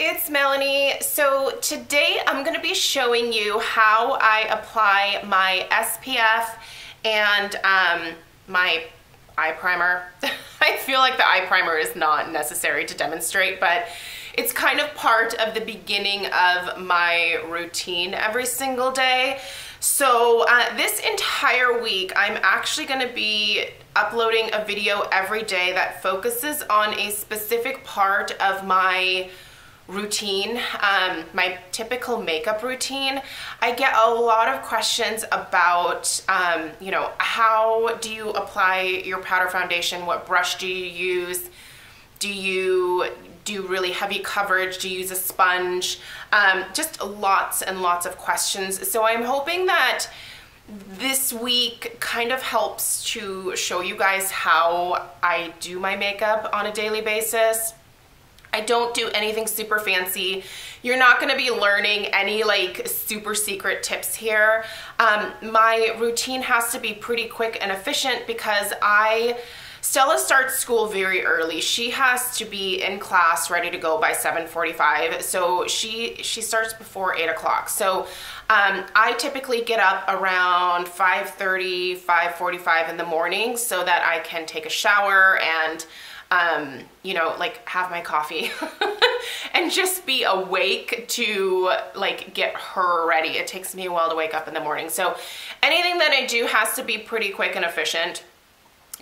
it's Melanie. So today I'm going to be showing you how I apply my SPF and my eye primer. I feel like the eye primer is not necessary to demonstrate, but it's kind of part of the beginning of my routine every single day. So this entire week, I'm actually going to be uploading a video every day that focuses on a specific part of my routine, my typical makeup routine. I get a lot of questions about, you know, how do you apply your powder foundation? What brush do you use? Do you do really heavy coverage? Do you use a sponge? Just lots and lots of questions. So I'm hoping that this week kind of helps to show you guys how I do my makeup on a daily basis. I don't do anything super fancy. You're not going to be learning any like super secret tips here. My routine has to be pretty quick and efficient because Stella starts school very early. She has to be in class ready to go by 7:45. So she starts before 8 o'clock. So I typically get up around 5:30, 5:45 in the morning so that I can take a shower and you know, like have my coffee and just be awake to like get her ready. It takes me a while to wake up in the morning. So anything that I do has to be pretty quick and efficient.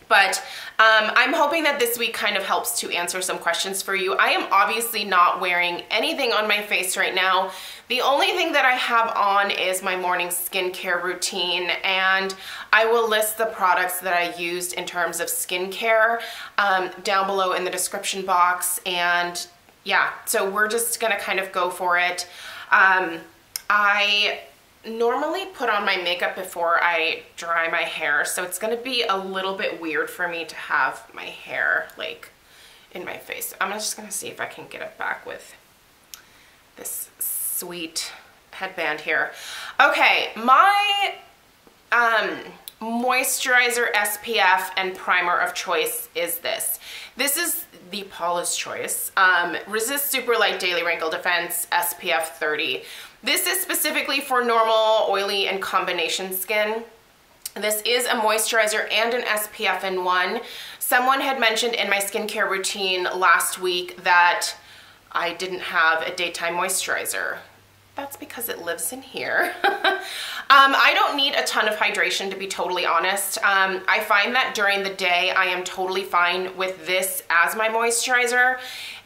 But I'm hoping that this week kind of helps to answer some questions for you. I am obviously not wearing anything on my face right now. The only thing that I have on is my morning skincare routine, and I will list the products that I used in terms of skincare down below in the description box. And yeah, so we're just gonna kind of go for it. I normally put on my makeup before I dry my hair, so it's gonna be a little bit weird for me to have my hair like in my face. I'm just gonna see if I can get it back with this sweet headband here. Okay, my moisturizer, SPF, and primer of choice is this. This is the Paula's Choice Resist Super Light Daily Wrinkle Defense SPF 30. This is specifically for normal, oily, and combination skin. This is a moisturizer and an SPF in one. Someone had mentioned in my skincare routine last week that I didn't have a daytime moisturizer. That's because it lives in here. I don't need a ton of hydration, to be totally honest. I find that during the day I am totally fine with this as my moisturizer,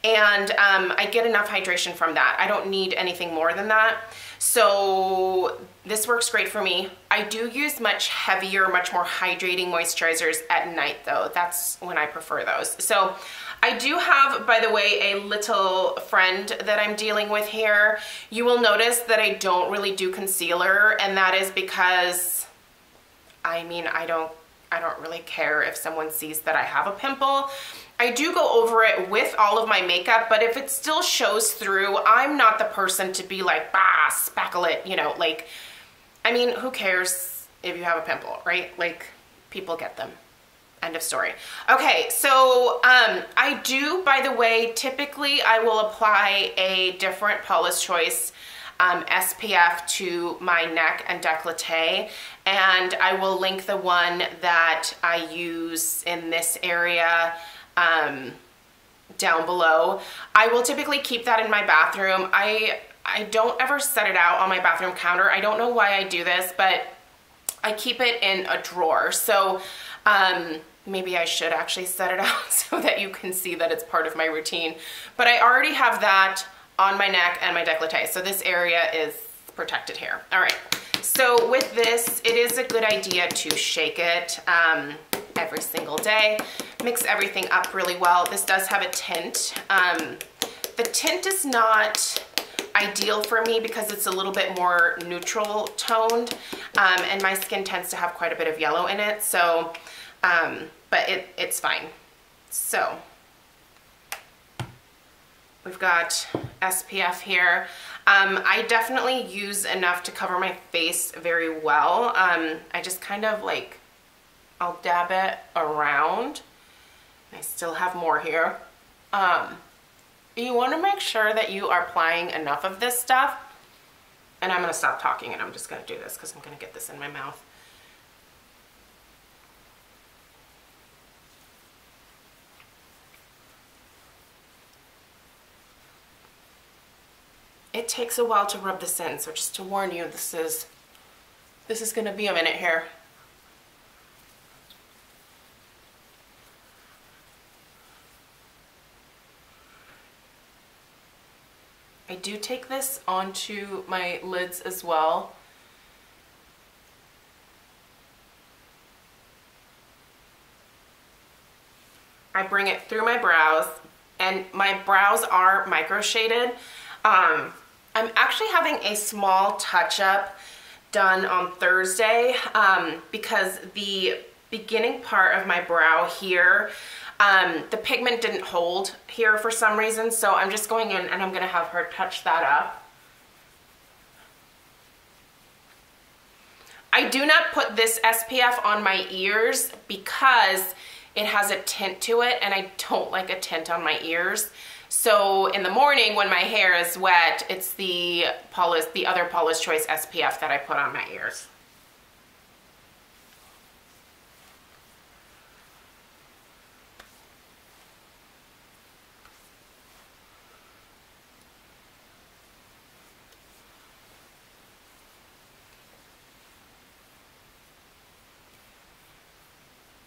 and I get enough hydration from that. I don't need anything more than that. So this works great for me. I do use much heavier, much more hydrating moisturizers at night though. That's when I prefer those. So I do have, by the way, a little friend that I'm dealing with here. You will notice that I don't really do concealer, and that is because, I mean, I don't really care if someone sees that I have a pimple. I do go over it with all of my makeup, but if it still shows through, I'm not the person to be like, bah, spackle it, you know, like, I mean, who cares if you have a pimple, right? Like, people get them. End of story. Okay, so I do, by the way, typically I will apply a different Paula's Choice SPF to my neck and décolleté, and I will link the one that I use in this area down below. I will typically keep that in my bathroom. I don't ever set it out on my bathroom counter. I don't know why I do this, but I keep it in a drawer. So maybe I should actually set it out so that you can see that it's part of my routine. But I already have that on my neck and my décolleté, so this area is protected here. All right, so with this, it is a good idea to shake it every single day. Mix everything up really well. This does have a tint. The tint is not ideal for me because it's a little bit more neutral toned, and my skin tends to have quite a bit of yellow in it, so but it's fine. So we've got SPF here. I definitely use enough to cover my face very well. I just kind of like, I'll dab it around. I still have more here. you want to make sure that you are applying enough of this stuff. And I'm going to stop talking and I'm just going to do this because I'm going to get this in my mouth. It takes a while to rub this in, so just to warn you, this is going to be a minute here. I do take this onto my lids as well. I bring it through my brows, and my brows are micro shaded. I'm actually having a small touch-up done on Thursday because the beginning part of my brow here, the pigment didn't hold here for some reason, so I'm just going in and I'm going to have her touch that up. I do not put this SPF on my ears because it has a tint to it, and I don't like a tint on my ears. So in the morning when my hair is wet, it's the other Paula's Choice SPF that I put on my ears.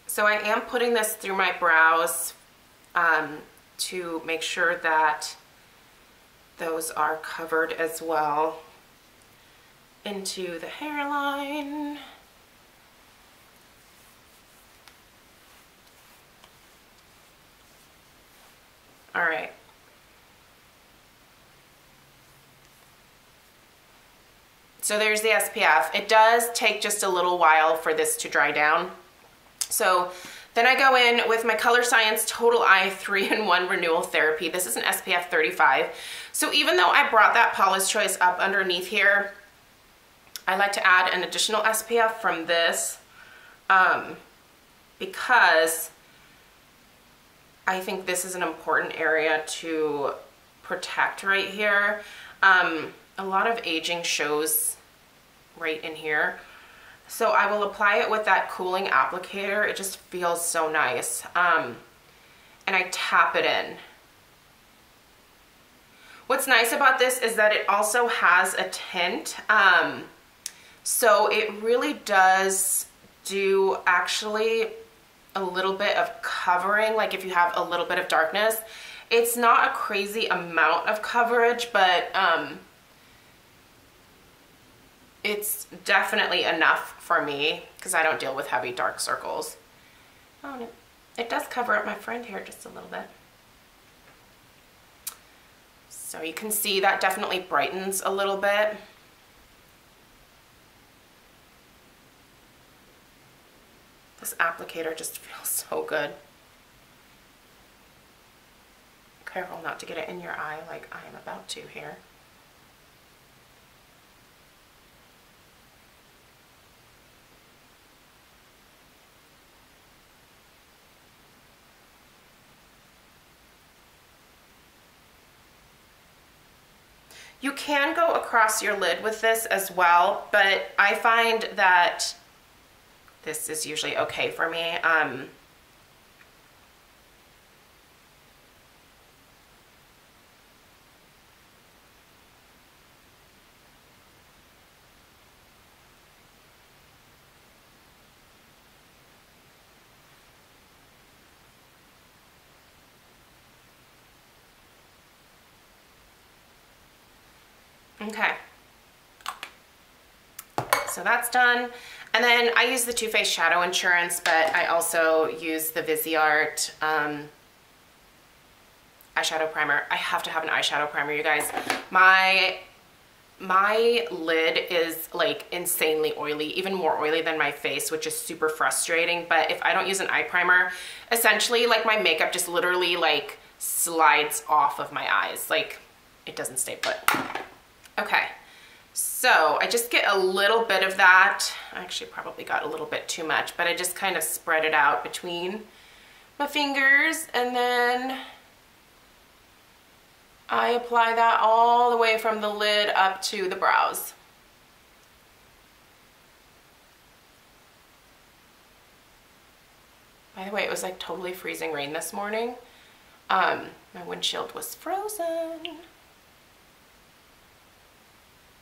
So I am putting this through my brows to make sure that those are covered as well into the hairline. All right. So there's the SPF. It does take just a little while for this to dry down. So then I go in with my Color Science Total Eye 3-in-1 Renewal Therapy. This is an SPF 35. So even though I brought that Paula's Choice up underneath here, I like to add an additional SPF from this because I think this is an important area to protect right here. A lot of aging shows right in here. So I will apply it with that cooling applicator. It just feels so nice. And I tap it in. What's nice about this is that it also has a tint. So it really does do actually a little bit of covering, like if you have a little bit of darkness. It's not a crazy amount of coverage, but it's definitely enough for me because I don't deal with heavy dark circles. Oh, it does cover up my friend here just a little bit. So you can see that definitely brightens a little bit. This applicator just feels so good. Careful not to get it in your eye like I am about to here. You can go across your lid with this as well, but I find that this is usually okay for me. Okay, so that's done. And then I use the Too Faced Shadow Insurance, but I also use the Viseart eyeshadow primer. I have to have an eyeshadow primer, you guys. My lid is like insanely oily, even more oily than my face, which is super frustrating. But if I don't use an eye primer, essentially like my makeup just literally like slides off of my eyes. Like it doesn't stay put. Okay, so I just get a little bit of that. I actually probably got a little bit too much, but I just kind of spread it out between my fingers, and then I apply that all the way from the lid up to the brows. By the way, it was like totally freezing rain this morning. My windshield was frozen.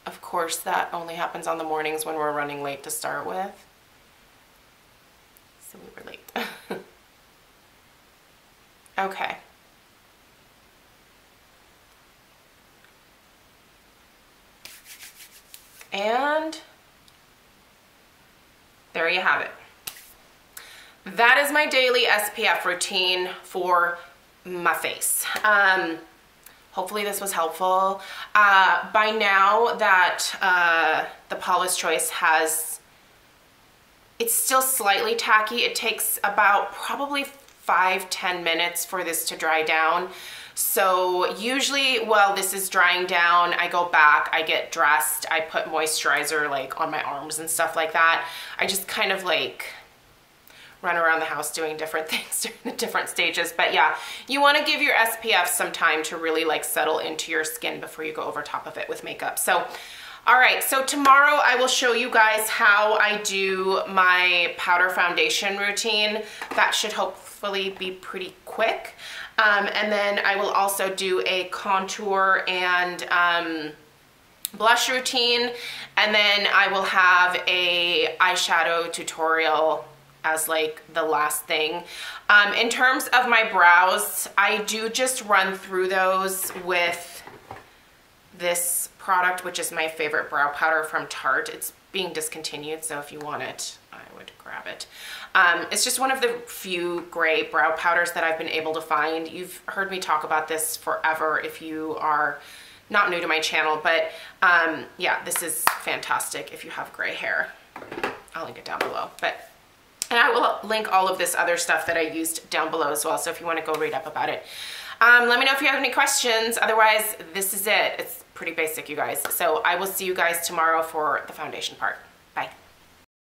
Of course, that only happens on the mornings when we're running late to start with. So we were late. Okay. And there you have it. That is my daily SPF routine for my face. Hopefully this was helpful. By now that the Paula's Choice has, it's still slightly tacky. It takes about probably 5-10 minutes for this to dry down. So usually while this is drying down, I go back, I get dressed, I put moisturizer like on my arms and stuff like that. I just kind of like run around the house doing different things during the different stages. But yeah, you want to give your SPF some time to really like settle into your skin before you go over top of it with makeup. So all right, so tomorrow I will show you guys how I do my powder foundation routine. That should hopefully be pretty quick. And then I will also do a contour and blush routine. And then I will have a eyeshadow tutorial as like the last thing. In terms of my brows, I do just run through those with this product, which is my favorite brow powder from Tarte. It's being discontinued, so if you want it, I would grab it. It's just one of the few gray brow powders that I've been able to find. You've heard me talk about this forever if you are not new to my channel, but yeah, this is fantastic if you have gray hair. I'll link it down below. And I will link all of this other stuff that I used down below as well, so if you want to go read up about it. Let me know if you have any questions. Otherwise, this is it. It's pretty basic, you guys. So I will see you guys tomorrow for the foundation part. Bye.